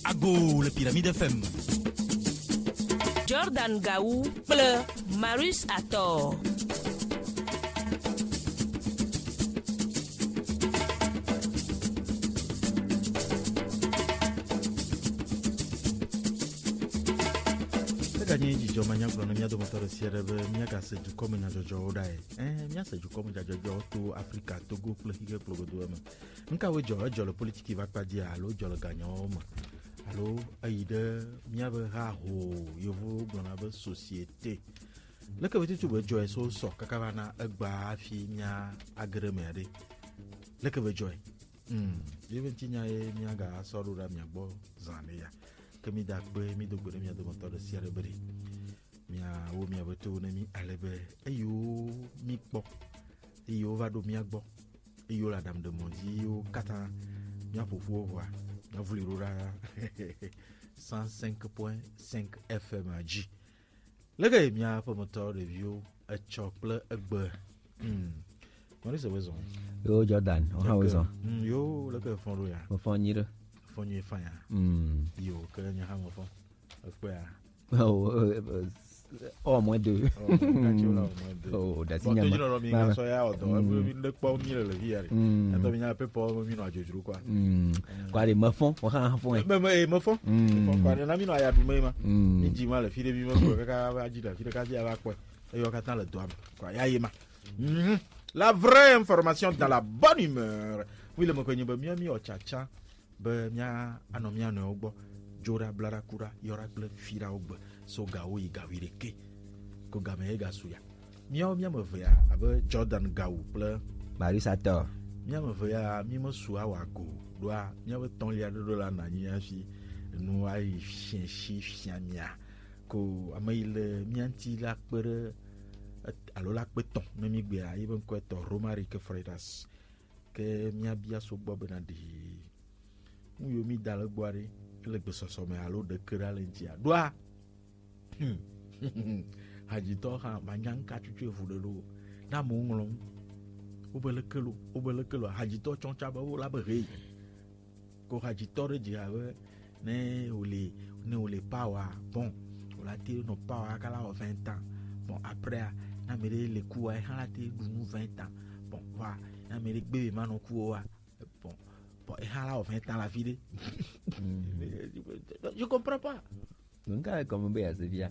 Ago, le Pyramide FM. Jordan Gaou, Pleu, Marius Ator. Gagné du Jomania pour le mia de moteur de Sierra, mia casse du comme na jojo dai. Mia se du comme jojo to Africa, Togo, pour le pour le douame. Nka we jojo le politique va pas dire allo, jojo le gagnant. Allo, aide, mia be ha ho, yovo blona société. Le que veut tu veux joy so so kakavana agba fi mia agremere. Le que veut joy. Even tinya mia ga sorura mia bo zaneya. Que mi da be mi do gbe mi do motor de Sierra Bri mia wo mi abeto na mi alebe eyo mi po eyo va do mi agbo eyo la dame de mondi yo kata mi apofu wa na vuli rura 105.5 FM ag le ga mi a motor review a chocolate egbe what is the reason yo Jordan o ha wezo yo le ga fon ro ya mo fon nyire fonye fanya yo que nya ha mo fon akwa oh moins deux oh da sinya ma bon tu no so ya odo bi le pa mi le viare ato mi nya pe po mi no ajojuru kwa kwa de mo fon o ha fon me fon kwa na mi no ya du me ma mi ji ma le fi de bi mo ko ka ba ji da fi de ka ya ba kwa e yo ka tan le doa kwa ya yema la vraie information dans la bonne humeur oui le mo ko nyi ba mi o chacha be mia anomia no ogbo jora blara kura yora gle fira ogbo so gawo igawireke ko game ga suya mia me vea abe Jordan Gaou ple Marius Ator mia me vea mi mo su awago doa mia we ton lia do la na nya fi no ai chien mia ko amaile mianti la pere alo la peton na mi gbe a iben ko to Romaric Freitas ke mia bia so gbo na di yo mi dal gbare le gbe soso me alo de kera le ntia doa haji to ha manyan ka tutu fu de lo na mo ngolon obele kelo haji to choncha ba la be re ko haji to re ji ave ne ole power bon on la te no power kala o 20 ans bon après na me le coup ai ha la te du 20 ans bon va na me le gbe ma no ku wa bon et là, on fait la vie. Je comprends pas. Donc, comment bien c'est bien.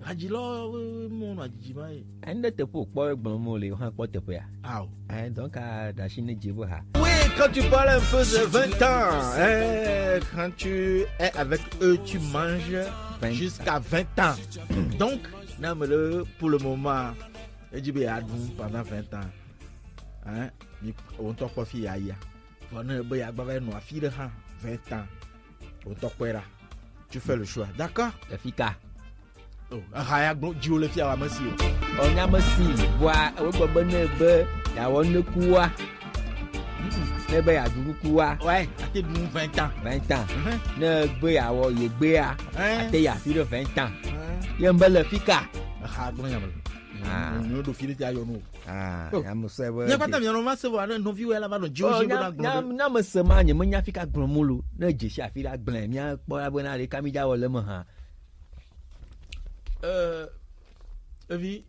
Hadjilo, mon adjima. Un de tes pour quoi, bon, mon les gens quoi te faire. Ah. Donc, à la Chine, Djibo. Oui, quand tu parles un peu de 20 ans, quand tu es avec eux, tu manges jusqu'à 20 ans. Donc, pour le moment, Djibé a pendant 20 ans. Hein, on t'a pas fait aïe. On a 20 ans. Tu fais le choix, d'accord? La fika. Oh, ah, Dieu le fier à monsieur. On a monsieur, bois, on va bonne be, ya on le quoi. Ne be ya du quoi. Ouais, à tes 20 ans. 20 ans. Ne be ya wo ye be ya. À tes ya fi de 20 ans. Y'a mbele fika. Ah, bon y'a mbele. Nous do fili ta yo no. Ya mo se we. Ya pata mi no ma se wa no vi we la ba no joji go na gbo. Na mo se ma nye mo nya fika gbonmulu. Na je sha fi la gbon mi a po la bona le kamija wo le mo ha. Vi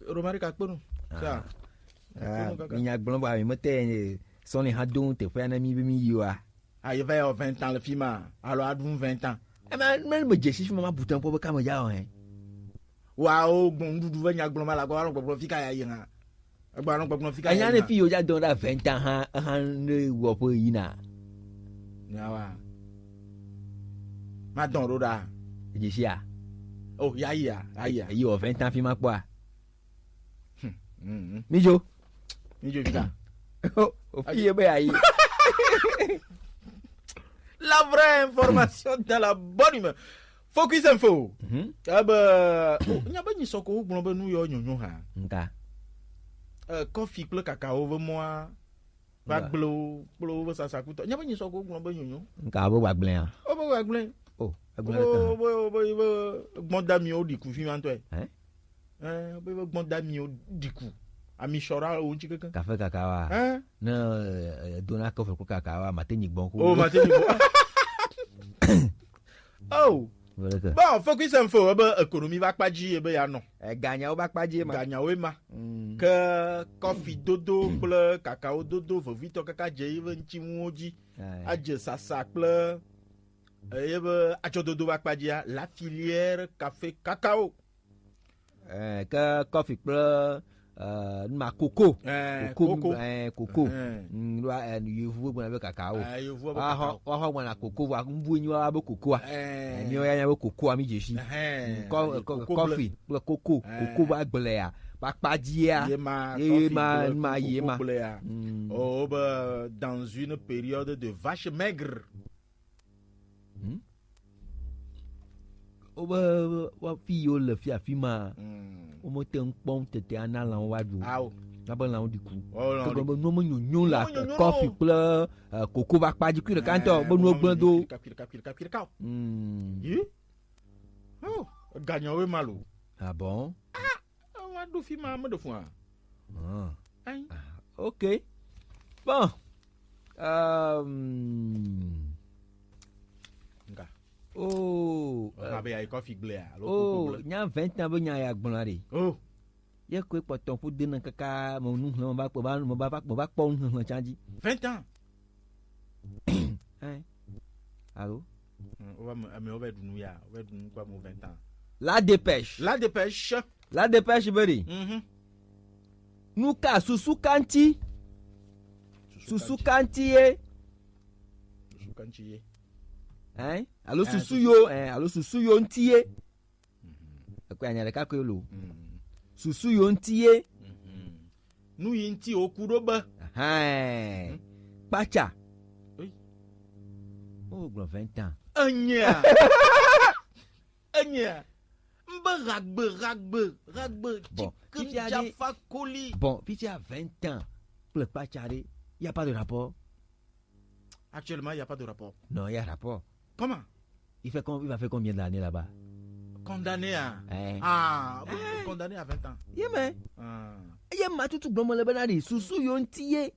Romaric akponu. Ça. Mi nya gbon ba mi mo te son les hadon te fa na mi be mi yo a. Ah, il va 20 ans le fima. Alors a 20 ans. Mais me je si ma bouton po be kamija o hein. Wow, bon du venya gloma la gwa no fika ya yin ha. Agba no gbon fika ya. Anya ne fi yo ja don da 20 ans ha ne wo po yi na. Ya wa. Ma don roda. Je si a. Oh, ya. Yi o 20 ans fi ma po a. Mijo fika. O fi e be ayi. La vraie information dans la bonne humeur. Focus Info. Nya ba ni soko gbon ba nu yo nyonyo ha. Nka. Coffee ple cacao ve moi. Ba glo ve sa kuto. Nya ba ni soko gbon ba nyonyo. Nka bo wa glen a. O bo wa glen. Oh, gbon dami o di ku fi man to e. Bo gbon dami o di ku. Amichora ou Chicken. Café Kakawa. Hein? Ne donna kofi ko Kakawa mateni bon ko. Oh, Matini. Oh. Bon, faut que ça me faut. Économie va pas dire, ya non. Gagna ou ba pa di ma. Gagna oui ma. Que coffee dodo, bleu, cacao dodo, faut vite caca j'ai un petit moji. Adje ça sacle. Adjo dodo va pas dire la filière café cacao. Que coffee bleu ma coco. Coco. Coco. You vous bon avec cacao. You vois ah wana coco wa mbu nyu abo coco a mi o ya coco ami jeshi coffee coco ba gbele ya ba padi ya yema oh bah dans une période de vache maigre o ba wa fi yo le fi afima o mo te npon tete anala wa du D'abord là on dit coup. Que bon non non la coffee plein coco va pas du cul de canton bon no blando. Oh, gagnant oui malo. Ah bon? On va do fi maman de fois. OK. Bon. Oh, avec coffee blé. Oh, nya 20 ans bon nya ya gbon la de. Oh. Ya ko poton pour donner kaka mon nous on va pon no chanji 20 ans. Hein? Allô? On va du ya, on va du quoi mon 20 ans. La dépêche. La dépêche bari. Nous ka susu kanti. Susu kanti e. Hein? Allo susu yo, allo susu yo ntie. Ko anya ka ko lo. Susu yo ntie. Nou yinti okuroba. Pacha. Oui. Oh, 20 ans. Anya. Mba ragbe. Bon, si Jaffa Koli. Bon, si tu as 20 ans, pour le Pacha, il n'y a pas de rapport. Actuellement, il n'y a pas de rapport. Non, il y a rapport. Comment? Il va faire combien d'années là-bas? Condamné à... condamné à 20 ans. Yeah, mais... Yeah, mais tout le monde le dit. Sous yontiye.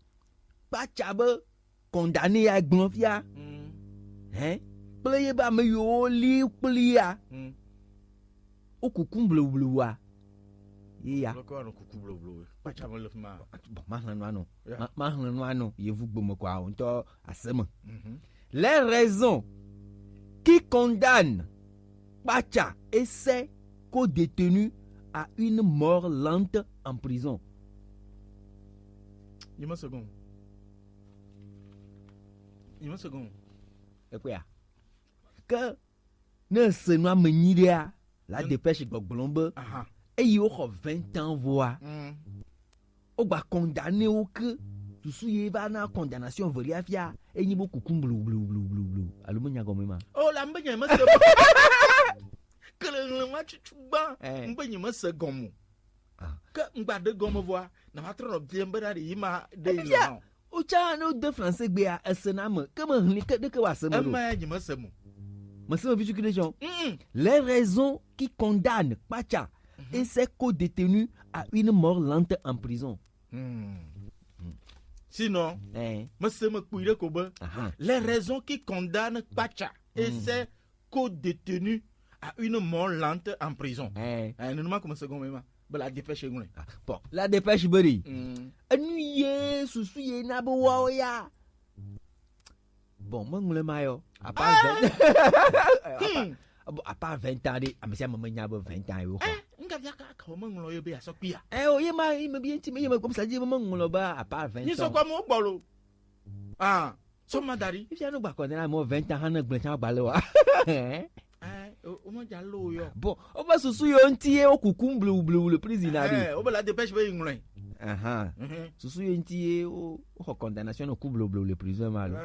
Pachabe. Condamné à Gnofia. Hein? Playe ba me yo li plia. O kukumble blua. Yeah. Pourquoi on coucou bleu? Pachabe le ma. Bon, mahlan ye vous bomo quoi on to asema. Les raisons qui condamnent Pacha et ses co-détenus à une mort lente en prison. Il me second. Et quoi? Que ne se noie meniria la dépêche Gogblombe et il y aura 20 ans voix. On va condamner au que tu souilles va na condamnation voliafia et ni beaucoup blou. Alumnia gomema. Oh la mbanya me se que le match tuba mbanya me se gomo. Que mba de gomo voix na matro bien bera de ma de no. O cha no de français gbe a esenam que me de que wa semo. Mbanya me se mo. Mais c'est une vision. Les raisons qui condamnent Pacha et ses co-détenus à une mort lente en prison. Sinon, les raisons qui condamnent Pacha et ses co-détenus à une mort lente en prison. La dépêche. Bon, la dépêche, Bari. Annuyé, soucié, naboya. Bon, moi, je maillot. À part 20 ans, mais c'est maman 20 ans. Oh, il m'a bien timé, comme ça dit, maman, à part 20 ans. Ils sont quoi, mon bolo? Ah, son madari. Il y a nous pas connaître moi 20 ans, on a blanc balo. Bon, on va se souiller un tiers au coucou bleu, le président. On va la dépêche, va y se souiller un tiers au condamnation au couple bleu, le président malo.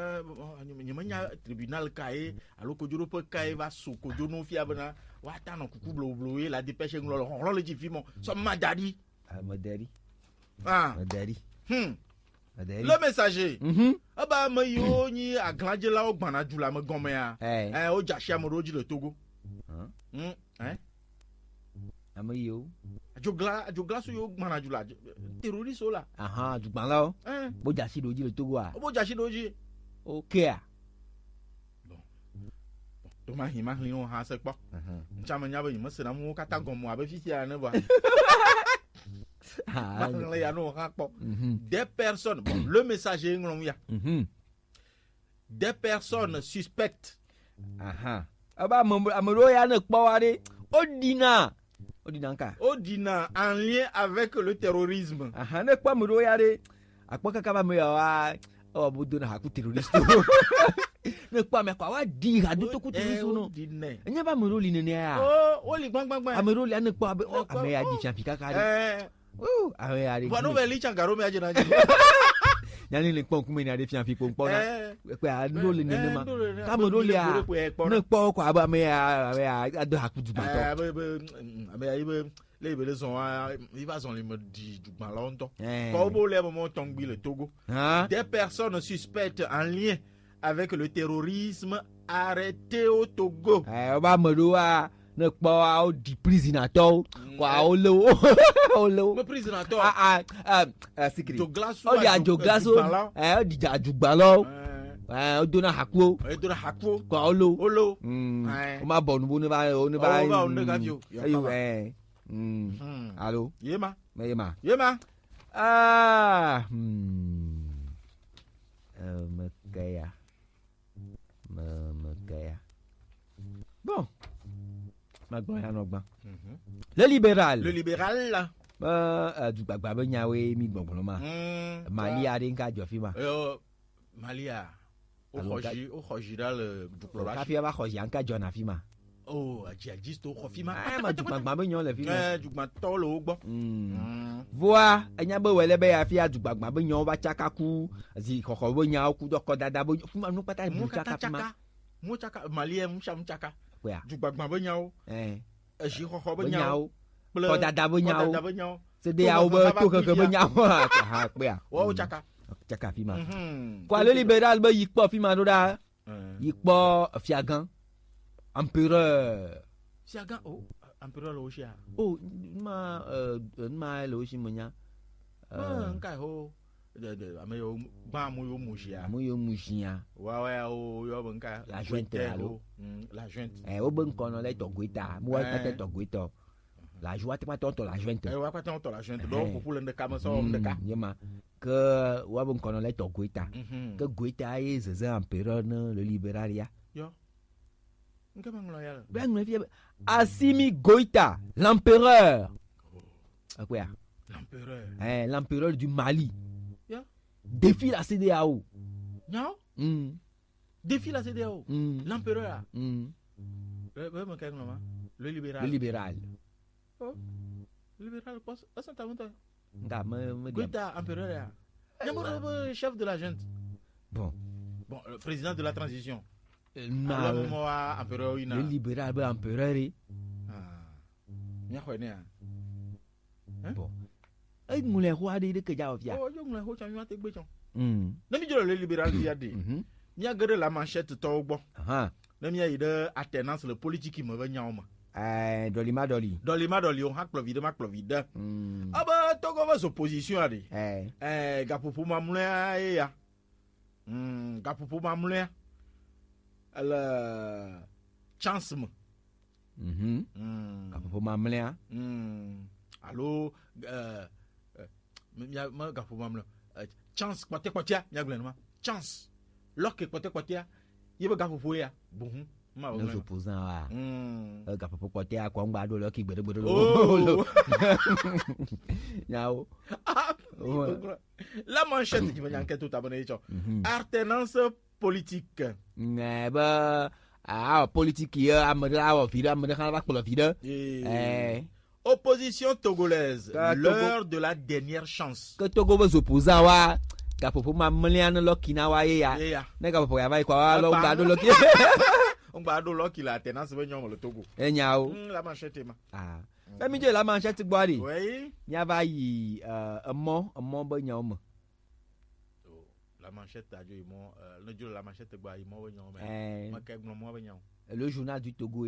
Tribunal caé, alors que je peux caé va sous que je n'en fiable. Watan coucou bleu, la dépêche, on le dit vivement. Son madari. Madari. Madari. Le messager. Ah bah, mais yo ni a grandi là au Banadjoula, me gommea. Au Jachia Moroji le Togo. Hein? Amayo. Adjogla so yo mana jula terroriste là. Du ban là. Hein? Bo jasi doji le Togo a. Obo jashi doji. OK a. To ma hima lino ha se po. Nchama nya ba yimo se na mu kata gomo abe fiti ya ne ba. Ah. Le ya no ha po. Des personnes, bon, le messager ngrom ya. Des personnes suspectes. Aba amoro ya ne kpo wa de. Odina nka. Odina en lien avec le terrorisme. Ne kpo amoro ya de. Akpo kaka ba me ya wa o bodo na haku terroriste. Ne kpo me kwa wa di ha do to ku terroriste no. Enya ba amoro li ne ya. Oh, oli gbangban. Amoro li ne kpo abe o ame ya di fian kaka de. Ame ya de. Wa no ve li changaro me aje na. Nyani le kpɔn kume ni ade fian fi kpɔn na kpe ado le nene ma kame do le a ne kpɔ kɔ abe ame ya ado haku dugbatɔ. Ame ya ibe le ibe le zɔn wa i va zɔn le me di dugba la ŋutɔ. Kɔ bo le moment tɔngbi le Togo. Des personnes suspectes en lien avec le terrorisme arrêtées au Togo. Ɔba ame do wa ne kpɔ awo di prisinatɔwo kɔ awo le wo. Me prisinatɔ. Sikiri. Joglaso. Ɔdi adzoglaso. Ɔdi adzugbalɔ. Odona hakuo. Kɔ olo. O ma bɔ nubo ne ba. Ayo Allo. Yema. Me kaya. Bon. Ma gbɔn ya nɔgban. Le libéral. Du gbagba be nyawe mi gbɔngbɔn ma. Mali a de nka jɔ fi ma. Mali a. O xɔzi da le dukplɔla. Kafi ba xɔzi an ka jɔ na fi ma. Oh, djihadiste o xɔ fi ma. Ma du gbagba be nyɔ le fi ma. Dugbatɔ le wo gbɔ. Voa enya be wele be ya fi du gbagba be nyɔ ba tsaka ku zi xɔxɔ be nyawo ku dɔ kɔ dada be fi ma nu kpata mu tsaka fi ma. Mu tsaka Mali mu tsaka. Du gbagba be nyawo. Ezi xɔxɔ be nyawo. Kɔ dada be nyawo. Se de awo be to keke be nyawo ha kpea. Wo tsaka fi ma. Kwa le libéral be yi kpɔ fi ma do da. Yi kpɔ fiagan. Empereur. Fiagan empereur le oshia. Ma le oshi munya. Nka ho ame yo gba mo yo mushia. Wa yo be nka la jointe alo. La jointe. O be nko no le togoita. Mo wa pete togoita. La joie te matonto la jointe. Wa pa tonto la jointe. Do ko pule ndeka mo so ndeka. Yema. Que wa be nko no le togoita. Que goita e zeze empereur no le libéralia. Yo. Assimi Goïta, l'empereur. Quoi? L'empereur du Mali. Défie la CEDEAO. Défie la CEDEAO. L'empereur. Le libéral. Le libéral. Le libéral passe à Santa Monta. Goïta, empereur. Chef de la junte. Bon, le président de la transition. Le libéral be empereur. Bon. Ai mule ho de ke ja ofia. Yo mule ho cha mi mate gbe chon. Na mi jolo le libéral dia de. Mi a gade la manchette to gbo. Na mi a ide alternance le politique me be nyaoma. Dolima doli on ha plovide ma plovide. Aba to go was opposition ade. Gapopo mamule ya. Gapopo mamule. La chance me. Gapopo mamle. Allo ma gapopo mamle. Chance kwate kwatia nya glenma. Chance. Loke kwate kwatia. Yebe gapopo ya. Bon. Ma Nos opposants a. Gapopo kwatia kwa ngba do loki gbede. Nyao. La manchette qui va enquête tout abonné. Alternance politique. Politique qui a opposition togolaise, l'heure de la dernière chance. Que Togo va s'opposer à Gapopo Mamlian Lokina Waya. Negapo Yavai Kwa Longado Loki. On va do Loki la tenance venyon le Togo. Enyao. La manchette. Let me do la manchette body. Oui. Yavai a mon bonhomme. La manchette a dit le jour la manchette boit il m'a venyon. Le journal du Togo.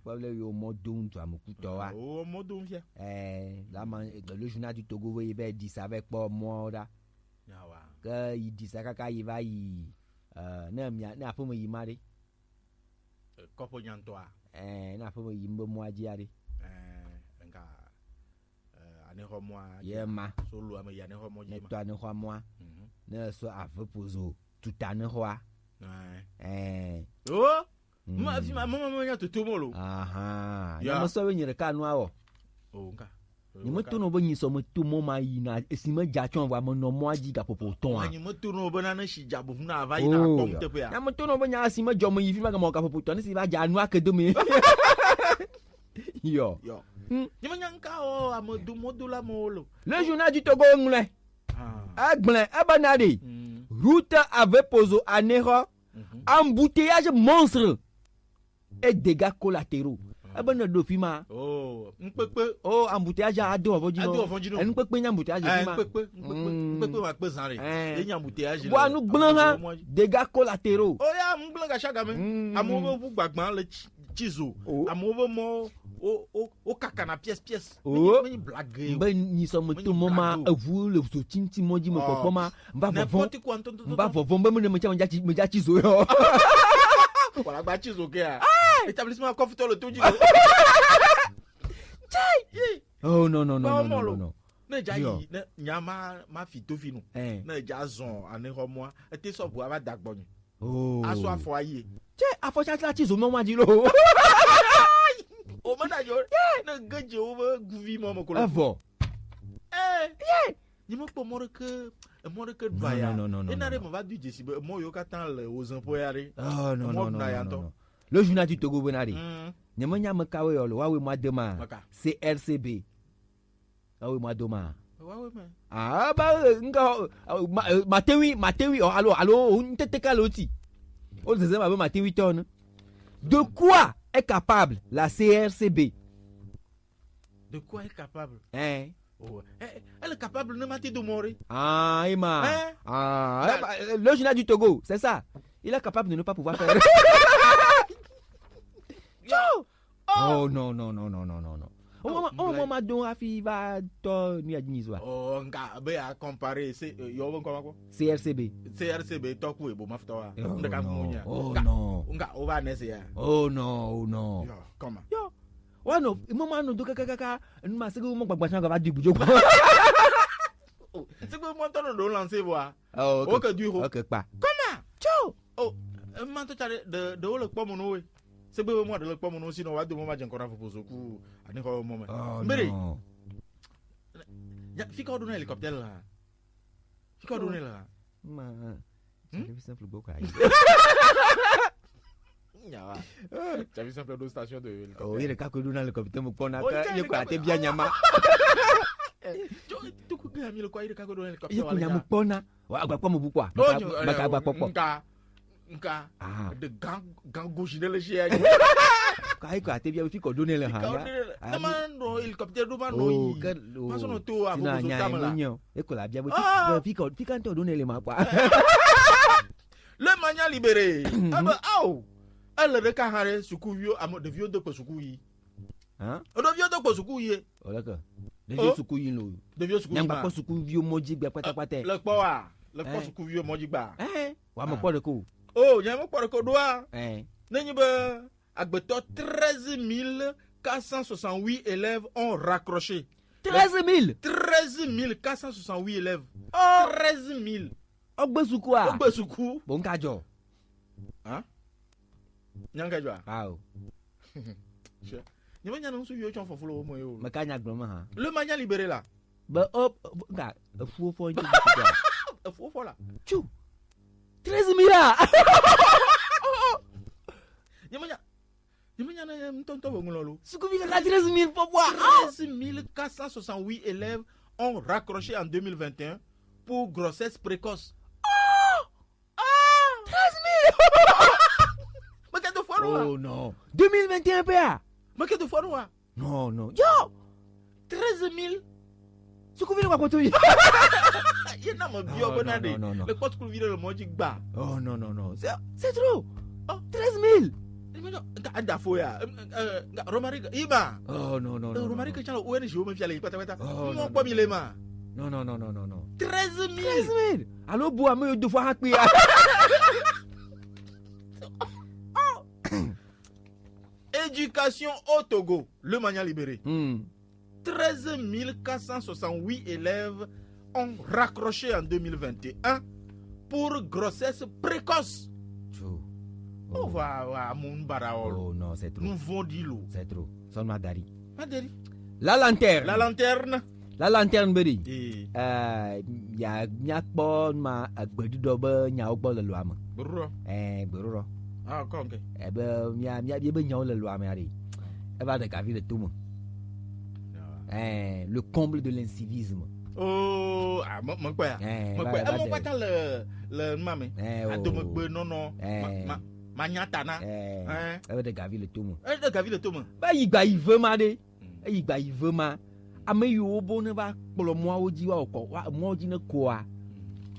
Problème yo modon tu amukutoa. Oh modon via. Là le journal du Togo il va dire ça avec pas moi là. Yawa. Que il dit ça kaka il va na fomo yimari. Kopo nyantoa. Na fomo yimbo moi diari. Nga ane ho moi. Yema. Solo ama ya ne ho moi. Ne to ane ho moi. Ne so ave pozo tout ane ho. Oh. Ma fi mama nya to molo. Aha. Ya mo so we nyere ka nu awo. Oh nga. Ni mo to no bo nyi so mo to mo ma yi na esima ja chon wa mo no mo aji ga popo ton a. Ni mo to no bo na shi jabu na va yi na kom te pe ya. Na mo to no bo nya asima jo mo yi fi ma ga mo ka popo ton ni si va ja nu akedo me. Yo. Ni mo nya nka o amodu modula molo. Le journal du Togo ngule. Agblin abanade. Route avait posé en erreur. Embouteillage monstre et dégâts collatéraux. Abana dofima. Oh, npepe. Oh, embouteillage a do avojino. Npepe nya embouteillage fima. Npepe wa pe sanre. E nya embouteillage. Wa nu gblan ha dégâts collatéraux. Oh ya mblan ga shaga me. Amowo bu gbagban le chizo. Amowo mo o kaka na pièce. Me blague. Ben ni so mo to moma avu le so tinti moji mo popoma. Mba vovon be mo ne mo cha chizo yo. Voilà ba chizo ke a. Établissement Confito le tout. Oh non. Ne ja yi ne nyama ma fitofi no. Ne ja zon ane ho mo e te so bu aba dagbonyu. Oh. Aso afo aye. Afo cha chizo mo ma di lo. O mana yo. Ne geje o guvi mo ko lo. Avo. Ni mo po mo ke vaya. Non. E na re mo va du jesi mo yo ka tan le o zan po yare. Oh non. Le journal du Togo Benari. Nyamanya makawe yolo wawe mwa dema. CRCB. Wawe mwa doma. Wawe me. Nga matewi allo ntete kaloti. O zeze ma matewi ton. De quoi est capable la CRCB? De quoi est capable? Oh. Elle est capable de mater de mourir. Le journal du Togo, c'est ça. Il est capable de ne pas pouvoir faire. Oh non. On m'a donné à Fiva to ni adinizwa. Oh nga be a comparer c'est yo bon comment CRCB to ku e bo mafta. Ndaka munya. Oh non. Nga o va nese ya. Oh non. Yo, comment? Yo. Wano mama no do kaka nma se go mo gbagba san ga ba di bujo ko. C'est que moi ton do lancer voir. Oh OK du ro. OK pa. Comment? Ciao. Oh, man to tare de le kwa mono we. C'est que moi de le kwa mono sinon wa de mo ma encore pour ce coup. Ani ko mo. Mbere. Ya fika do na hélicoptère là. Fika do là. Ma. C'est simple beaucoup ai. Tu as vu simple deux stations de hélicoptère. Oh, il est ka ko do na hélicoptère mo pona ka ye ko ate bia nyama. Tu ko ga mi le kwa il ka ko do na hélicoptère. Ye ko nyama pona. Wa agba pa mo bu kwa. Maka agba popo. Nka de gang gauche de le chien. Kai ko ate bia fi ko do ne le ha. Na man no hélicoptère do man no yi. Ma so no to a bo so tamala. E ko la bia bo fi kan to do ne le ma kwa. Le mania libéré. Aba au. Elle le ka hare sukuvio amo de vieux de ko sukuyi. Hein? O de vieux de ko sukuyi. O la ka. De vieux sukuyi lo. De vieux sukuyi. Nyamba ko sukuvio moji gba patapata. Le po wa. Le ko sukuvio moji gba. Wa mo po de ko. Oh, nyamba po de ko doa. Nenyi ba agbeto 13 468 élèves ont raccroché. 13 468 élèves. 13 000. Ogbesuku a. Ogbesuku. Bon kajo. Hein? Nyanga jwa. Aw. Ni manya non su yo chon fofulo mo yo. Makanya gloma ha. Le manya libéré là. Ba hop nga fofo nti. Fofo là. Chou. 13 000 a. Ni manya na mtonto bongolo. Sukubi ka 13 000 pour boire. 13 468 élèves ont raccroché en 2021 pour grossesse précoce. 13 000. Oh non. 2021 PA. Mais que de fois nous? Non. Yo. 13 000. Sukubi kwa koto yi. Il n'a pas bio bonade. Le pote qu'on vire le moji gba. Oh non. C'est trop. 13 000. Ada foya. Romari iba. Oh non non non. Romari que chalo ONG o me fiale pata. Oh, Mo non, kwa milema. non non non non non non. 13 000. 13 000. Allo bois me deux fois hakpi. Éducation au Togo, le Mania libéré. 13 468 élèves ont raccroché en 2021 pour grossesse précoce. On va mon baraol. Oh non, c'est trop. Nous vont d'îlot. C'est trop. Son madari. Madari. La lanterne. La lanterne. La lanterne beri. Et Ya nyakpo ma agbedi dobe nyawo gbo le loame. Brro. Beroro. Ah, ok. Be mia be nyawo le loame ari. E va de gavi le tout. Le comble de l'incivisme. Oh, ah, mon quoi. Mon quoi. Mon quoi t'as le mame. Ado me gbe non. Manyatana. E va de gavi le tout. De gavi le tout. Ba yigba yive ma de. E yigba yive ma. Ame yiwo bo ne va kplo mo oji wa ko mo oji ne ko a.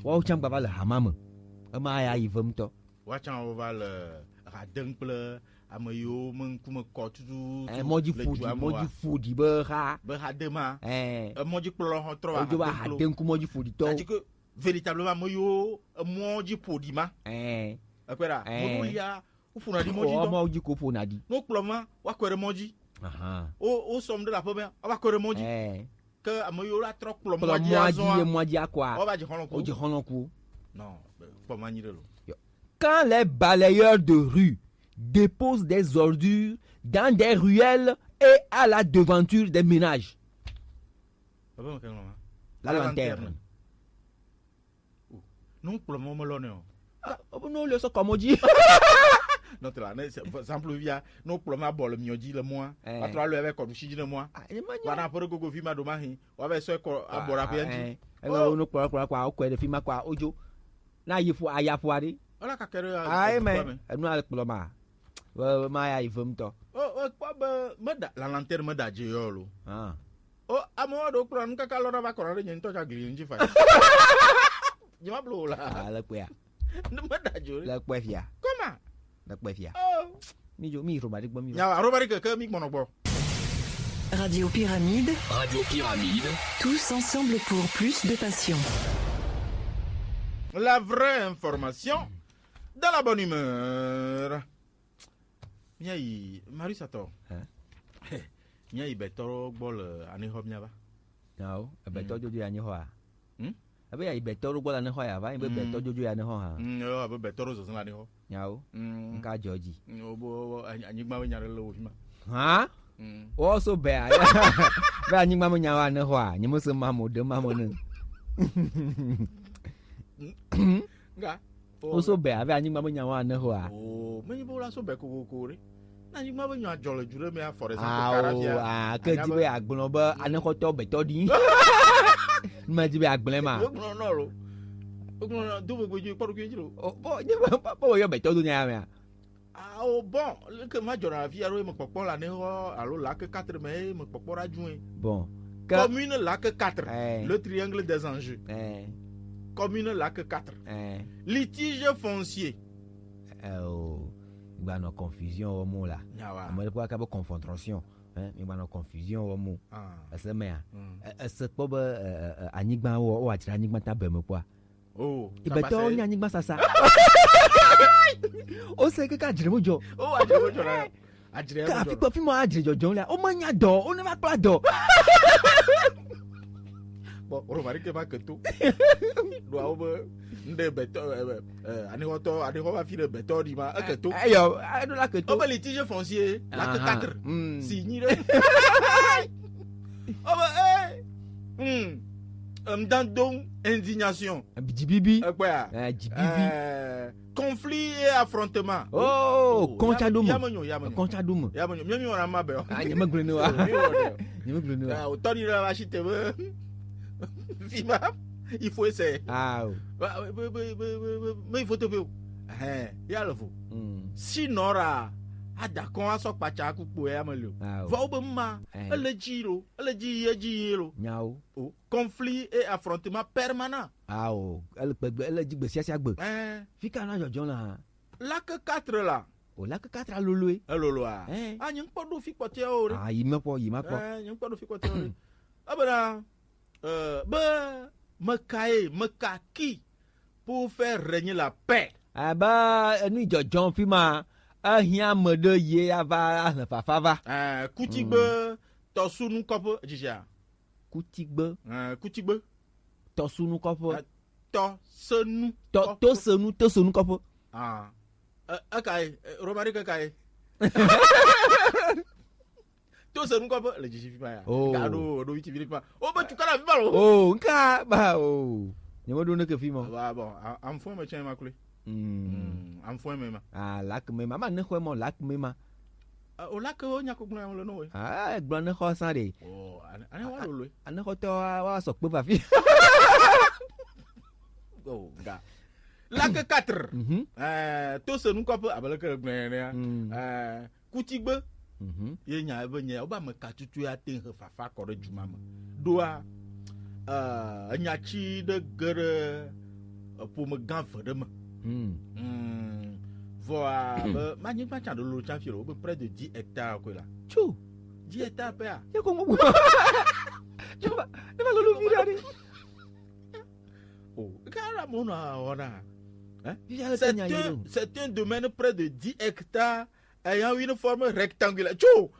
Wa o cham baba le hamame. E ma ya yive mto. Wa chan o va le radeng ple ameyo men kume ko tutu. Moji fudi be ha. Be ha de ma. Moji kplo ho tro wa. O jo ba ha den ku moji fudi to. C'est que véritablement moyo moji fudi ma. Akwera. Mo ya o funa di moji do. O moji ko funa di. No kplo ma wa kwere moji. Au somme de la première, on va corriger mon dit que amoyo la trop pour moi dit à quoi? On va dire holonkou. Non, pas manier l'eau. Quand les balayeurs de rue déposent des ordures dans des ruelles et à la devanture des ménages. La lanterne. Non, pour le moment, l'honneur. Non, le so comme on dit. Non, là, exemple via non pour ma bol mioji le mois. À trois le avec comme chiji le mois. Voilà pour gogo fi ma do mahi. Wa be so ko abora pe anti. No kwa o de fi ma kwa ojo. Na yifu ayafu ade. Ola ka kere ai me. Enu ale plo ma. Ma ya ifum to. Kwa be la lanterne me da je yolo. Oh, amo do pro nka ka lora ba korare nyen to cha gili nji fa. Jima blo la. La kwa. Ne me da je. La kwa fia. Comment? Radio Pyramide. Tous ensemble pour plus de passion. La vraie information dans la bonne humeur. Miaï, Marius Ator. Miaï betoro bol aniho miaba. Non, betoro jojo aniho a. Abe ya betoro bol aniho ya va, betoro jojo aniho ha. Yo, abe betoro zo zan aniho. Nyao. Nka Georgie. Obo anyigba we nyare lo ofima. Ha? Also bear. Be anyigba me nyawa ne ho a, nyemo se mamo de mamo ne. Nga. Also bear, be anyigba me nyawa ne ho a. Oh, me bo la so be kokoko re. Na anyigba we nya jole jure me for example karafia. Ah, ke di be agbon ba aneko to beto di. Ma di be agbon ma. No no ro. Non, d'où vous voyez pas le kilo. Oh, bon, yo beto du nya. Ah, oh bon, le que ma jora vie aro me popon la ne ho, alo la que 4 mais me popon adjoint. Bon. Commune la que 4. Le triangle des enjeux. Commune la que 4. Litige foncier. Oh, il y a une confusion au mot là. Mais il y a une confrontation. Il y a une confusion au mot. C'est mais c'est pas anigba ou atira anigba tabeme quoi. Oh, il beto ni anigba sasa. O se ke ka jire mojo. Oh, ajire mojo la. Ajire mojo. Ka fi po fi mo ajire jojo la. O ma nya do, o ne va pa do. Bon, on va dire que tout. Doit obe nde beto ani hoto va fi le beto di ma que tout. Ayo, ado la que tout. Obe litige foncier, la que 4. Signé. Obe M'dandong indignation. Bibi. Quoi? Conflit et affrontement. Oh, Conchadoum. Conchadoum. Miami on a ma belle. Ah, il m'a grenoué. Il m'a grenoué. Autant il a acheté. Il faut essayer. Ah. Mais il faut te faire. Il y a le faux. Sinon, d'accord, on s'en passe à couper à Malio. Va au bama, le giro, le giro. Conflit et affrontement permanent. Ah, oh, elle dit que c'est ça. Fika na jojo là. La que 4 là. o la kaka loloe eloloa nyi nkpɔ do fi kpɔtɛ o re yi me kpɔ nyi nkpɔ do fi kpɔtɛ o re abena be meka qui pour faire régner la paix ba nu jɔjɔn fi ma ahia me de ye ava ahle fafava kutigbe tɔsunu kɔƒe dzizia kutigbe tɔsunu kɔƒe tosenu kɔƒe ekaye romari kekaye tosenu kɔƒe le dzisi fi ma ya gado do iti fi ma o be tukana fi ma lo nka ba nyemo do ne ke fi ma ba bon am fo me chen ma kule am fo me ma lak me ma ne xɔ mo lak me ma o lak o nya ko gblɔ le no we gblɔ ne xɔ san de ane wa lo le ane xɔ tɔ wa sɔ kpe va fi ga lak 4 tosenu kɔƒe abele ke gblɔ ne kutigbe ye nya be nya oba me ka tutu ya te he fafa kɔ ɖe juma me doa nyatsi de geɖe ƒome gã ve ɖe me voa be manyigba tsa ɖe lo tsa fi le wobe près de 10 hectares koe la tso 10 hectares pe a ye ko mo tsoba ne va lolo vira ni kara mo na ona c'est un domaine près de 10 hectares ayant une forme rectangulaire tso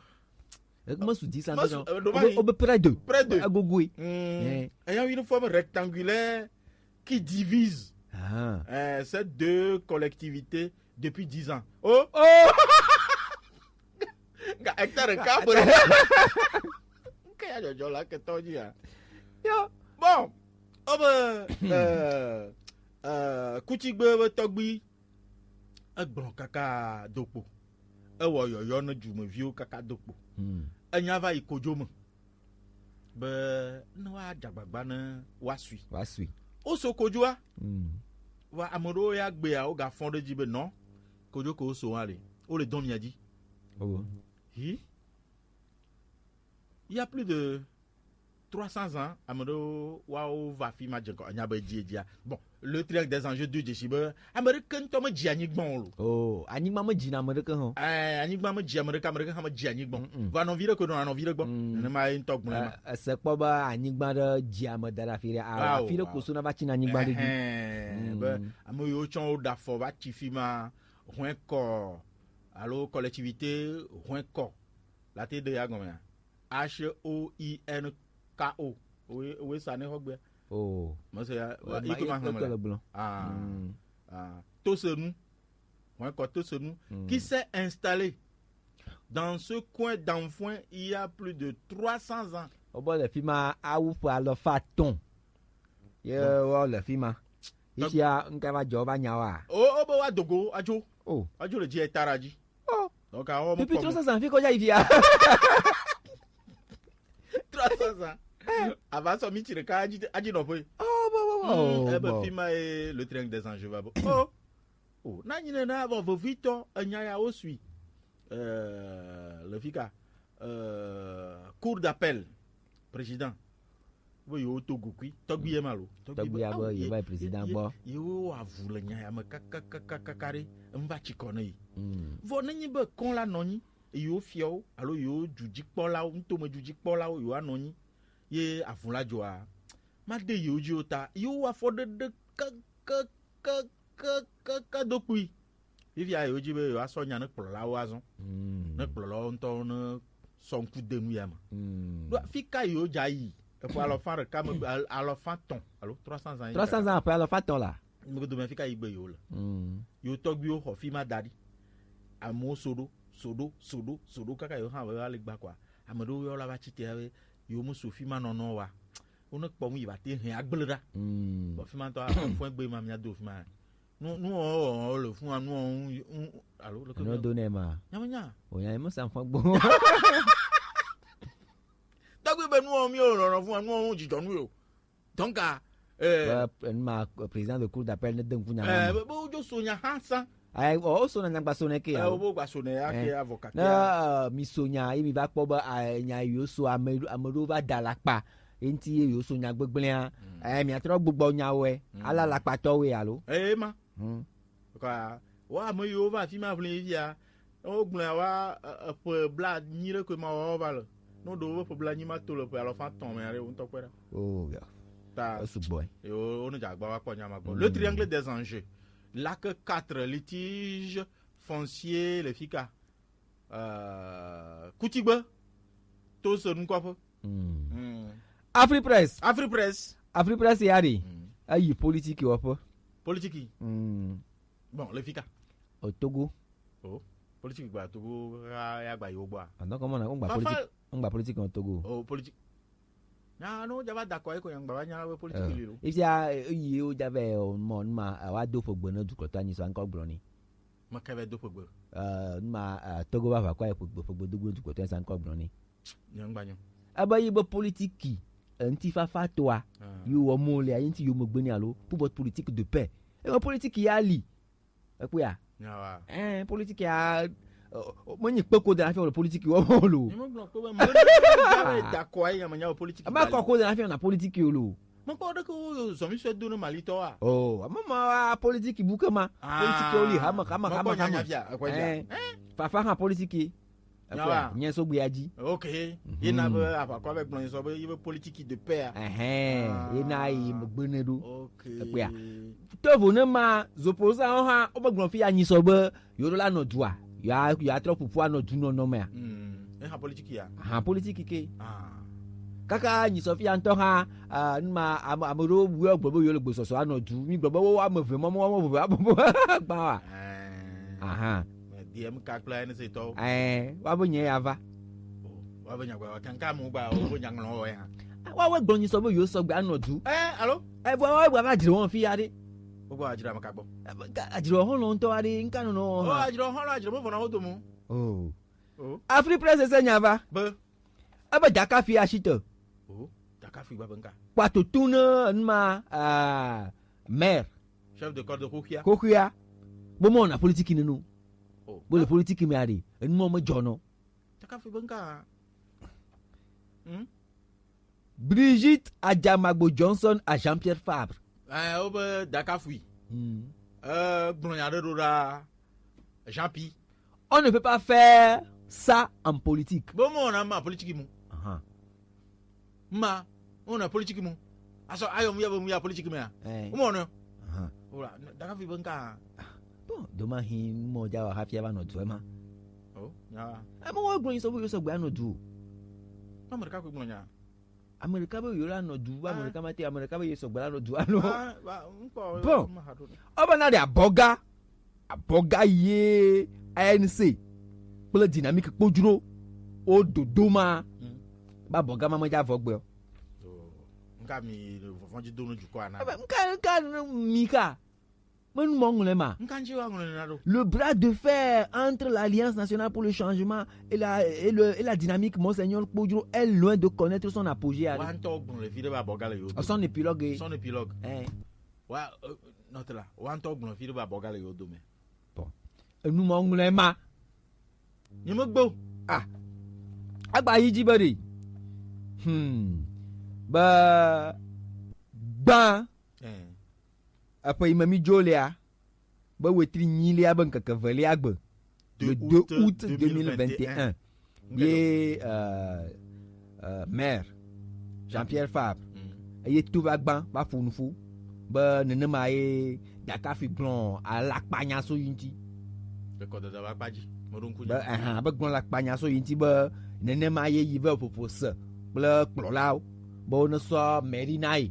comment se dit ça on peut près de agogoui ayant une forme rectangulaire qui divise ces deux collectivités depuis 10 ans. Hectare cabre. Qu'est-ce que là que tu dis bon, kutigbe togbi agbon kaka dopo. Ewo yoyo na jumeviwo kaka dopo. Enya va ikojo me. Be no wa jagbagba na wasui. O so kojoa. Wa amoro ya gbe a o ga fond de jibe non. Kojo ko so ale. O le don miadi. Il y a plus de 300 ans, amoro wa o va fi ma jenko anya be dia. Bon, le triangle des enjeux de Jeshibe, américain to me ji anigbon lo. Anigba me ji na américain ho. Anigba me ji américain ha me ji anigbon. Va non vire ko don non vire gbon. Ne ma en tok gbon. Se po ba anigba de ji amada fi a fi le ko so na ba chi na anigba de. Be amoyo chon o da fo ba chi fi ma hoin ko. Allo collectivité hoin ko. La te de ya gomia. HOINKO. Oui, ça n'est pas bien. Moi c'est Tosenu, qui s'est installé dans ce coin d'enfoin il y a plus de 300 ans. Au bord de Fima, à où pour le faton. Le Fima. Ici a un cava job à Nyawa. Bah, Dogo, Adjo. Adjo le dit Taraji. Donc, depuis 300 ans, fait quoi, il y a 300 ans. Avant ça, mi tire ka aji no boy. Fima e le triangle des enjeux va. Na nyine na avo vito anya ya osui. Le fika cour d'appel président. Wo yo Togo kui, Togbi e malo. Togbi abo ye ba président bo. Yo avu le nya ya ma kakare mba chikona yi. Vo na nyi be kon la noni yo fio alo yo juji kpola nto me juji kpola yo anoni. Ye afun joa ma de yoji ota yo afo de ka dokui ifi ayo ji be yo asonya ne kplola wa azon ne kplola nto ne sonku de nu ya ma do fika yo jayi e po alo fan ka me alo fan ton alo 300 ans après alo fan ton la me do me fika igbe yo la yo togbi o ho fi ma dadi amo sodo kaka yo han wa le gba kwa amado yo la ba chite ave yo mo sofi ma nono wa ono kpo mu yiba te hin agblera bo fi ma to fun egbe ma mi ado fi ma nu o le fun anu alo le ko no do ne ma nya o yan mo san fun gbo dagbe be nu o mi o ran fun anu o jijo nu yo donc ma président de cour d'appel ne den fun nya bo jo so nya hansa o so na ngba so ne ke ya o bo gba so ne ya ke avocat na mi so nya e mi ba po ba nya yo so amedo ba dalapa enti yo so nya gbegblea mi atro gbogbo nya we ala la pa to we alo ma kwa wa mo yo va fi ma vle via o gblẽ wa ƒe bla nyi ɖe koe ma wɔ va le no ɖewo ƒe bla nyi ma to le ƒe alo fa tɔn me aɖe wo ŋutɔ kpe ɖa Oh, yeah. ta Sugbɔ. on ne jagba wa kpɔ nyama gbɔ le triangle des enjeux là que 4 litiges fonciers le fika kutigbe to se nu kɔƒe Afripress ya de. Ayi politique wɔƒe. politique bon le fika Au Togo. oh politique gba Togo ya gba yiwo gbɔ Pendant comment on gba politique au Togo. oh politique na no java d'accord ko yang gba nya politique lilo If ya yi o jave mon ma wa do fo gbona du kota ni so an ko gboni. ma kebe do pogbe Ma Togo va va kwa fo gbo du kota san ko gboni. yang gba nyo Abayi bo politique anti fafa toi. Yo wo mo le ayin ti yo mo gbeni alo pour votre politique de paix. E politique ya li. E ko ya. nyawa Politique ya mo nyi peko de la faire le politique wo mo lo. ni mo gbɔ ko mo java d'accord ya ma nya politique Ma ko de la faire na politique yo lo. mo ko de ko so mi so do no mali to wa Oh, mama politique bukama. Politique yo li hama. Fafa ha politique. Nyawa. Nye so gbeaji. ok ina be apa ko be gbɔn so be yibe politique de paix Ina yi mo gbene do. ok Ekpea. Tovo ne ma zoposa ha obagbon fi anyi so be yo la no dua. Ya trop pupu no du no me. ha politique ya Ha politique ke. Kaka anyi so fi anto ha nma amoro wu ogbobo yo le gbososo ano du mi gbobo wo amove mo gba wa. Aha. DM ka kla ni se to Wa bo nye ava. wa be nya gba kan ka mu gba o bo nya nglo ya Wa we gbon yin so be yo so gba ano du. allo Bo wa ba jire won fi ade. o gba ajira maka gbo Ajiro hon lo nto ade nka no no. o ajira mo fona ho do mu Oh. oh Afripress se nyava. be Aba jaka fi ashito. oh daka fi gba benka Kwato tuna nma maire chef de corps de Kokia Kokuya. Bo mo na politique ni no. oh Bo le politique mi ade. Nmo mo jono. daka fi benka Brigitte Adjamagbo Johnson à Jean-Pierre Fabre. o be daka fi gbɔn ya de do da Jean-Pi On ne peut pas faire ça en politique. bo mo na ma politique mu Aha. ma on a politique mu aso ayo mu ya politique mu ya mo no Aha. ora daka fi benka Bon, demain hin mo jawa happy aba no do ma. oh nya Mo wo gbon so bo yo so gba no do. Amerika ko gbɔn ya America be yo la no do, America ma te America be yo so gba no do ano. ba nko Bon. Oba na de aboga ye ANC. Pele dynamique pojuro o dodo ma. Ba boga ma mo ja vogbe. nka mi fonji do no juko ana Nka mika. Mon mongole ma. nka nji wa ngone na do Le bras de fer entre l'Alliance nationale pour le changement et la dynamique Monseigneur Pojuro est loin de connaître son apogée. wa nto gbɔn le fi de ba boga le yo Son épilogue. son épilogue wa note la wa nto gbɔn fi de ba boga le yo do me Nous mongole ma. ni mo gbo Agba yiji bari. Ba apa imami jolia ba wetri nyili aban kakavali agba le 2 août 2021 ye maire Jean-Pierre Fabre ye tout va gban ba funfu ba nenema ye daka fi glon ala kpanya so yinti le code da ba paji mo don ku ba ba glon la kpanya so yinti ba nenema ye yive propose bla kplola ba no so merinai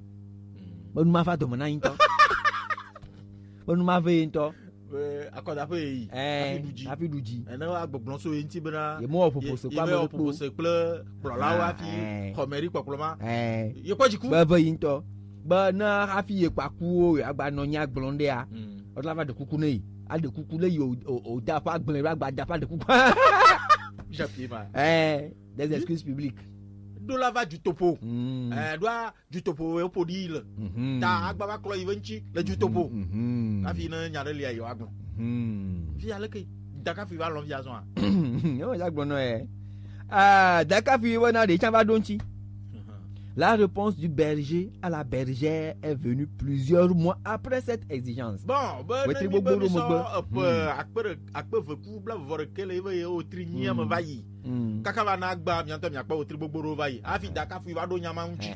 ba nu ma fa do mona yinto onu ma ve into akoda pe yi afi duji ena wa gbogbon so yin ti bena ye mo propose kwa mo propose ple plola wa fi komeri poploma ye ko jiku ba ve into ba na afi ye paku o agba no nya gbonde a o la va de kuku nei a de kuku le o da pa gbon agba da pa de kuku Jean-Pi ma des excuses publiques do la va du topo doa du topo e podile ta agba ba klo ivenchi le du topo afi na nyare le ayo agbon fi ale ke daka fi ba lo fi aso a o ja gbon no daka fi wona de chan ba donchi La réponse du berger à la bergère est venue plusieurs mois après cette exigence. Bon, ben, Ouais, ne bon, me bon, sort bon. akpe veku bla vore kele eve o trinye me vayi. Kaka va na gba mi anto mi akpa o tribogboro vayi. Afi daka fu va do nyama unchi.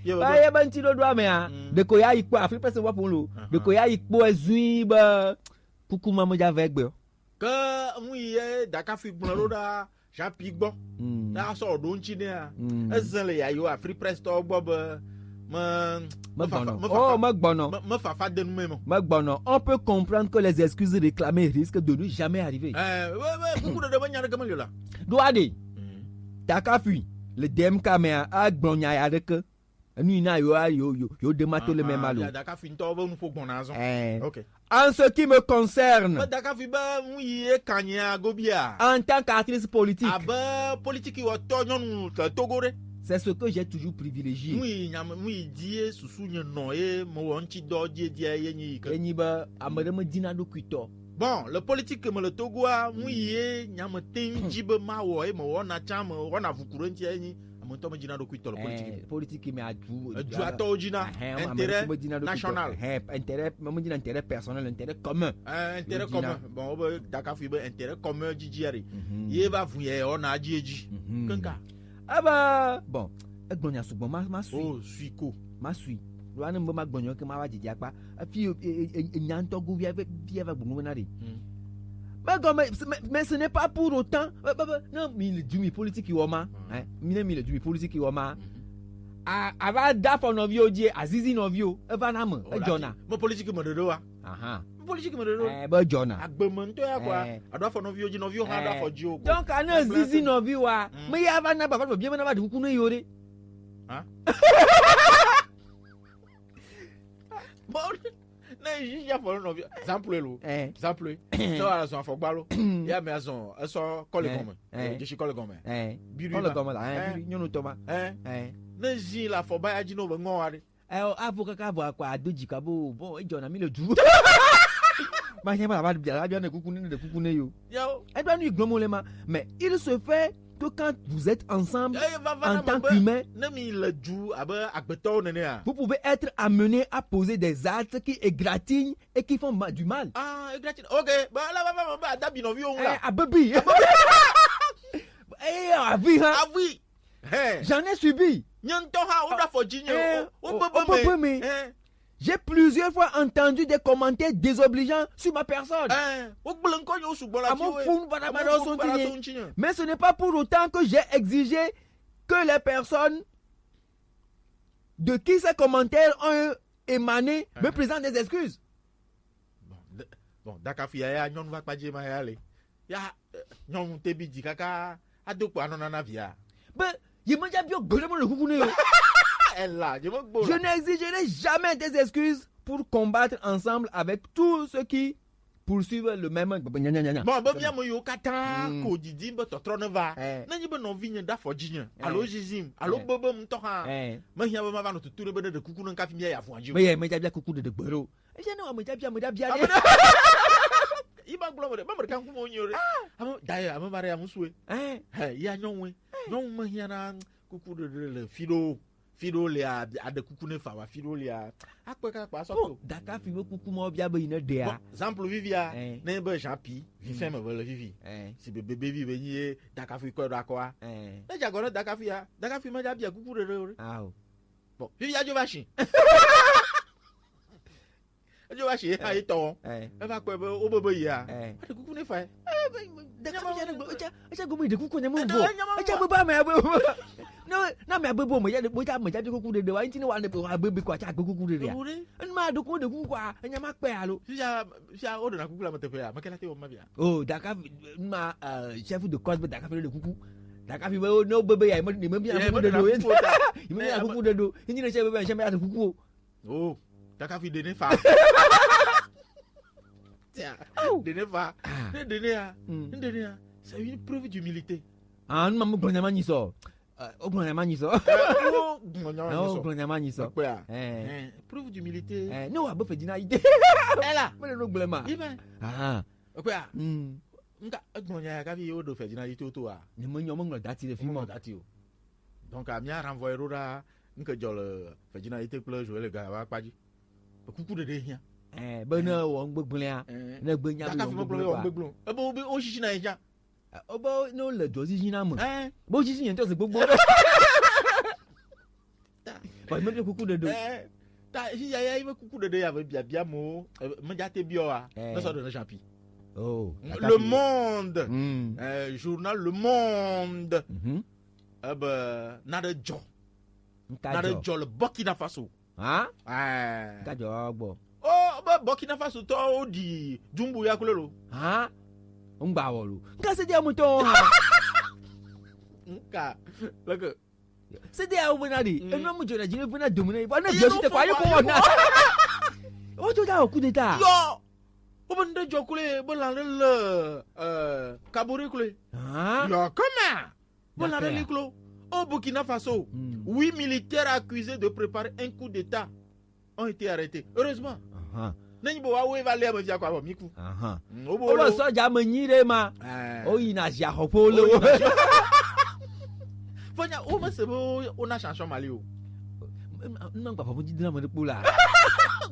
Ba ye ban ti do do ame a. De ko ya ikpo Afrique pese wa pon lo. De ko ya ikpo ezun ba kuku ma mo ja ve gbe o. Ke mu ye daka fu gbon lo da ja pi gbo. Na so do nchi ne a. Ezen le ya yo Afrique presse to gbo be me fafa de nous-mêmes. On peut comprendre que les excuses réclamées risquent de ne jamais arriver. Beaucoup de demandes comme là. Douade. Taka fui. Le DMK mais a gbonya ya de que nous na yo de mato le même malo. Daka fui to va nous pour bonazo. OK. En ce qui me concerne, Daka fui ba mu ye kanya gobia. En tant qu'artiste politique. Aba politique wa to nyonu togore. C'est ce que j'ai toujours privilégié. Oui, die susu nye no e mo wonchi do die ye nyi ke. Enyi ba amade me dina do kuito. Bon, le politique me le Togo a muye nyam tenjibe ma wo e mo wona cham wona vukuronti enyi amonto me dina do kuito le politique. Politique me adu ato dina intérêt national. Intérêt me dina intérêt personnel, intérêt commun. Intérêt commun. Bon, daka fi be intérêt commun jijiari. Ye ba vuye ona ajieji. Kanka. Ah bah bon, egbonya sugbo ma sui. Oh, suiko. Ma sui. Lo ane mbo ma gbonyo ke ma wa jiji akpa. Afi nyanto gu via va gbonu na ri. Mais ce n'est pas pour autant. Non, mais du politique woma, hein. Mais du politique woma. Ava da for novio die azizi novio eva na mo ejona. Mo politique mo dodo wa. Aha. Politique me dodo. Ba jona. Agbemento ya kwa. Ado for novio ha da for jio. Donc ana zizi novio wa. Me ya va na ba fa bien na ba de kuku no yore. Hein? Bon, na ya for novio. Exemple lo. Exemple. So ala so for gbalo. Ya me azon, so kole comme. Je suis kole comme. Biru. Kole comme la, biru nyonu toma. Na ji la for ba ya ji no be ngowari. Avocat ka bo akwa adoji ka bo bon ejona mi le du. Ma nyama ba bien de kuku ne yo. Et doit nous gnomo le ma, mais il se fait que quand vous êtes ensemble en tant qu'humain, vous pouvez être amené à poser des actes qui égratignent et qui font du mal. Ah, égratignent. OK. Bah là dabinovio là. Ah baby. Ah oui. J'en ai subi. J'ai plusieurs fois entendu des commentaires désobligeants sur ma personne. Mais ce n'est pas pour autant que j'ai exigé que les personnes de qui ces commentaires ont émané me présentent des excuses. Bon, d'accord, ya nyon va pas dire ma ya nyon tebi di kaka adoko anona via. Ben, je n'exigerai jamais des excuses pour combattre ensemble avec tous ceux qui poursuivent le même. Bon, bien moi yo kata ko didi be totrone va. Na nyi be no vigne da fo jinye. Allo jizim, allo bobo mtoha. Ma hia be ma va no tuture be de kuku no nka fi bia ya fo anji. Me me jabia kuku de gboro. E je na mo jabia. Iba glo mo kan ku mo nyore. Am dai am bare am suwe. Ya nyonwe. Non ma hia na kuku de le fido le a de kuku ne fa wa fido le a akpeka pa so daka fi kuku mo bia be ina de a exemple vivia na be Jean-Pi vi fait me vole vivi si bébé vi be ni daka fi ko do akwa na jago daka fi ma bia kuku de re bon vivia jo vachi jo vachi ai to e va ko be o bobo ya de kuku ne fa daka fi ja go de kuku ne mo bo acha bobo ma no na me abebo mo ya kuku de wa ntini wa ne abebe ko acha kuku de ya nma do ko de kuku a anya ma pe alo fia o de na kuku la mate pe ya makela te o ma bia daka nma chef de corps daka fe de kuku daka fi no bebe ya me bia kuku de do me ya kuku de do ntini chef bebe ya kuku daka fi de ne fa tiens de ne fa de ne ya c'est une preuve d'humilité nma mo gbonama ni so preuve d'humilité. Non, on fait d'humilité. Là, mais le glema. Ah. Quoi? Nga agbonya ka bi o do fait d'humilité to a. Ne mo nyomo nglo dati le film dati o. Donc a mi renvoyer ra nke jɔle fedzina ite kple jouer le ga wa kpadzi kuku ɖeɖe hiã be ne wɔn gbegblẽa ne gbe nya be wɔn gbegblẽ ebe wo sisi na hiã be ne wo le dzɔzizi na me be wo sisi yɛntɔ se gbogbo ɖe me kuku ɖeɖe ta si ya ibe kuku ɖeɖe ya be biabia mo me dzate bioa ne sɔ de ne champi Le Monde journal Le Monde na de dzɔ le Burkina Faso ka dzɔ gbɔ be Burkina Faso tɔwo ɖi dzumbu ya kule lo ŋgba wɔ lo nka se de amutɔ ha nka leke se de awo bena de enu mu dzɔ na dzi ne bena domi ne ba ne biɔ si te ko ayi ko wɔ na o to da o coup d'état yo o be nde dzɔ kule be la le Kabore kule yo comment be la le klo au Burkina Faso 8 militaires accusés de préparer un coup d'état ont été arrêtés heureusement nenyi bo wa we va le me via kwa miku o bo soja me nyi de ma o yi na sia hopo le o fanya o me se bo o na chanson mali o non pa fo di na me de pula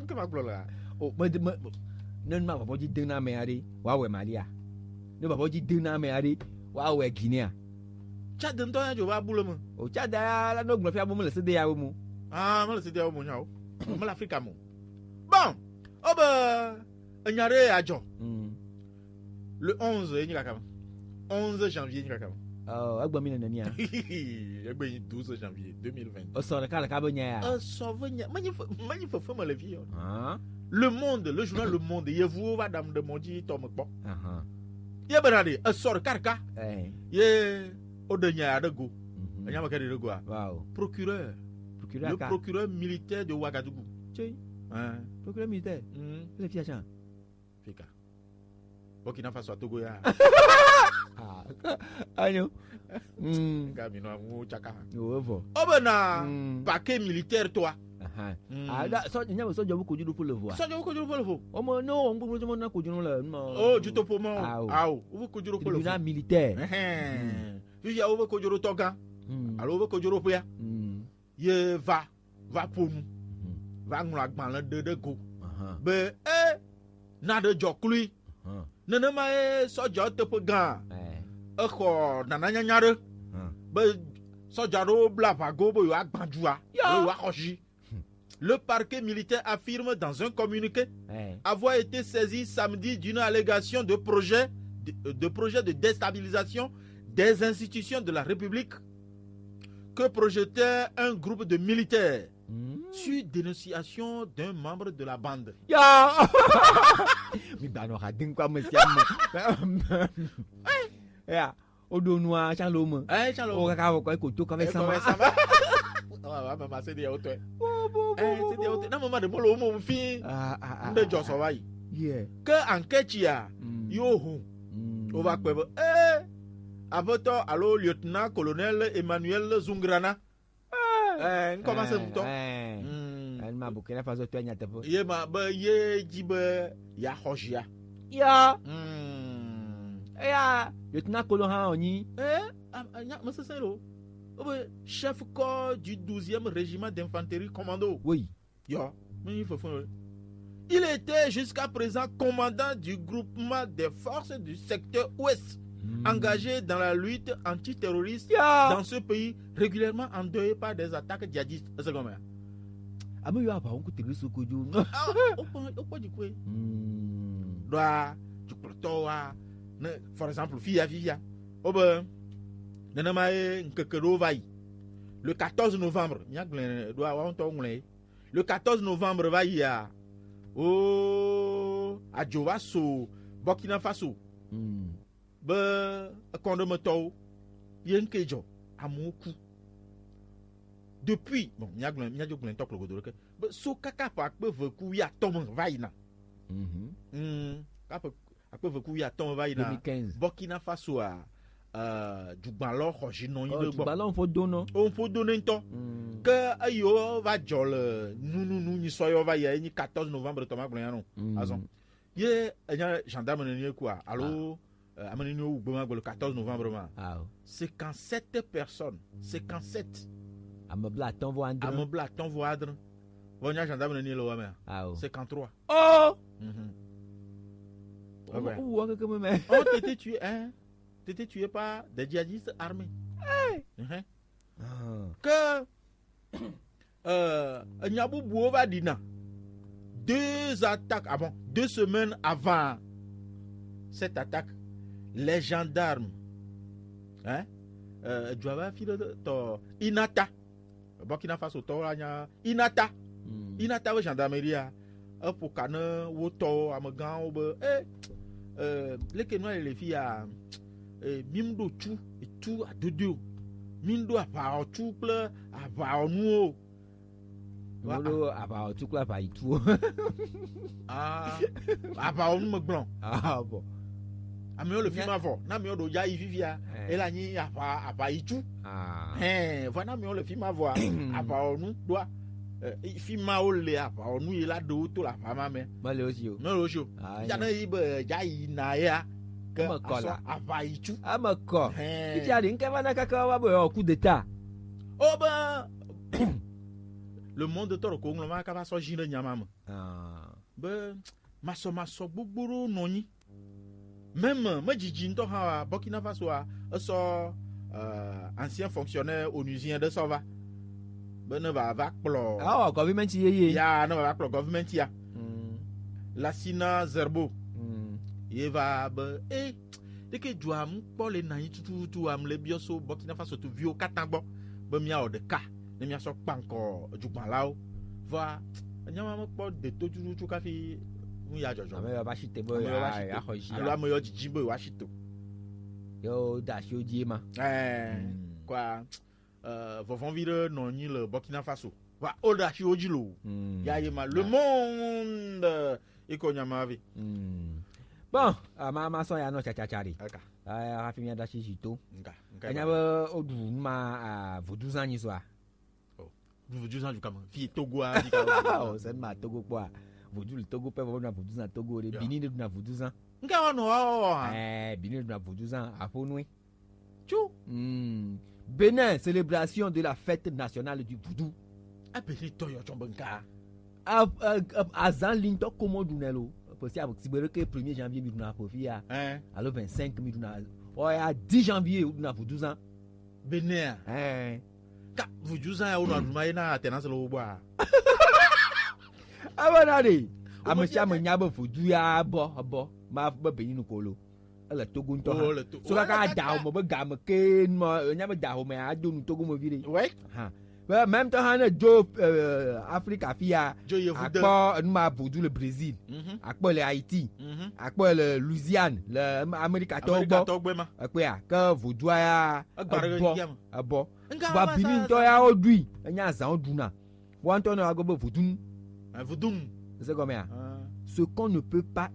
ke ma pula la o me non ma fo di na me ari wa we malia ne ba fo di na me ari wa we Guinea Tchad nto ya jo ba bulu mo o Tchad la no gbon fi abo mo le se de ya wo mo me le se de ya wo mo nya o me l'Afrique mo bon Nyare ajo le 11 11 janvier ni kakam agba mi na ni a agba 12 janvier 2020 o so ka ba nya ya so venya manyi fa ma la vie Le Monde le journal Le Monde ye vous va dam de mondi to me kpo ye benade so ka ye o de nya de go nya ma ka de go wow procureur le procureur militaire de Ouagadougou procureur militaire le fiachan fika Burkina Faso Togo ya anyo gami no amu chaka ovo obena paquet militaire toi so nya so jobu kojudu pour le voir so jobu kojudu pour le voir o mo no on gbogbo na kojudu le oh du topo mo o kojudu pour le voir militaire fi ya o kojudu toga alors o kojudu pour ya ye va pomu va nglo agban le de go be na de joklui nene ma soja te pe gan ko nana nyanya re be soja ro bla vago bo yo agbanjua yo akoji. Le parquet militaire affirme dans un communiqué avoir été saisi samedi d'une allégation de projet de déstabilisation des institutions de la République que projetait un groupe de militaires sur dénonciation d'un membre de la bande. Ya! Mi ba no hadin kwa mesiamu. Ya, odonua chalome. Chalome. O kaka ko to ka sama. Maman c'est des autres. C'est des autres. Na maman de bolo mo fi. Nde jo so wa yi. Que enquête ya yo hu. O va pe aboto allo lieutenant colonel Emmanuel Zungrana. Comment c'est mon elle m'a Burkina Faso to nya tepo. Ye ma ba ye jibe ya hojia. Ya. Ya, lieutenant colonel ha oni. Anya ma c'est lo. Chef corps du 12e régiment d'infanterie commando. Oui. Yo, il était jusqu'à présent commandant du groupement des forces du secteur ouest engagé dans la lutte antiterroriste dans ce pays régulièrement endeuillé par des attaques djihadistes. C'est comme ça. Ah mais yo apa on coûte risque ko jo. O ko di ko. Doa du protoa, for example via. Obe le 14 novembre, le 14 novembre va y a à Djovaso, Burkina Faso. Depuis, bon, Burkina Faso du ballon du ballon faut donner to que ayo va jol nous ni soyo va ya ni 14 novembre to ma gblon azon ye anya gendarme ni quoi allo amani ni le 14 novembre ma 57 personnes 57 Amebla atɔ̃ vɔ andre. Amebla atɔ̃ vɔ adre. Vɔ nya gendarme neni le wɔ mea? Ah, 53. oh! Ah ouais. Où est-ce que me met? Oh, t'étais tué, hein? T'étais tué par des djihadistes armés. Que Nyabou va dire 2 attaques, 2 semaines avant cette attaque, les gendarmes, hein, Inata, Burkina Faso, Inata, Inata, la gendarmerie, pour qu'on woto amagan obe, les Kenois et les filles à Mimdo tout et tout à deux. Mindo apa tout ple apa nous. Molo apa tout là pas tout. Ah, apa nous me blanc. Ah bon. Amio le film avant. Na mio do ya vivia. Et la ni apa itu. Ah. Voilà mio le film avant. Apa nous doit film a ole apa nous il a do to la fama me. Mal aussi. Non aussi. Ya na ibe ya ina ya. Apa itu? Amako. Kiti ali nkeva kaka wa bo coup d'état. Oh ben le monde de toro ko ngoma ka ba so jine nyama. Ah. Ben maso gbogboro noni. Même ma jiji nto ha Burkina Faso a so ancien fonctionnaire onusien de Sova. Ben ne va kplo. Ah, government yeye. Ya, ne va kplo government ya. La Sina Zerbo. Il va dès que tu as pour les naïs tout am le bioso Burkina Faso tu vieux katango be mia o de ka ne mia so panko jubalao va nyama pour de tout ka fi mu ya jojo ame ba shite bo ya hoji alo ame yo jijimbo wa shito yo da shoji ma quoi vont vivre non ni le Burkina Faso va o da shoji lo ya yema le monde ikonyama vi. Bon, ma so ya no chachachari. Ah, afimia da shishito. Anya ba odu ma vodou ans so a. Oh. Vodou ans comme fi Togo a di oh, c'est ma Togo quoi. Vodou le Togo pe vodou na vodou ans Togo, le Benin de na vodou ans. Nga ono Benin de na vodou ans afonui. Chou. Bénin, célébration de la fête nationale du voodoo. A Benin to yo chombanka. Azan linto komo dunelo. Possible si vous que 1er janvier mi duna profia alors 25 mi duna o ya 10 janvier duna pour 12 ans Benin ka pour 12 ans on a duma na tenance lo boa abanade amesi amanyabo fudu ya bo ma ba Benin ko lo ala Togo nto so ka da mo ba gam ke mo nya ba da ho me adu Togo mo vire ouais même temps on a Joe Afrique afia akpo numa vodou le Brésil akpo le Haïti akpo le Louisiane le Amérique togbo akpo ya ka vodou ya abo ba Benin to ya odui nya zan oduna wan to na go vodou vodou c'est comme ça ce qu'on ne peut pas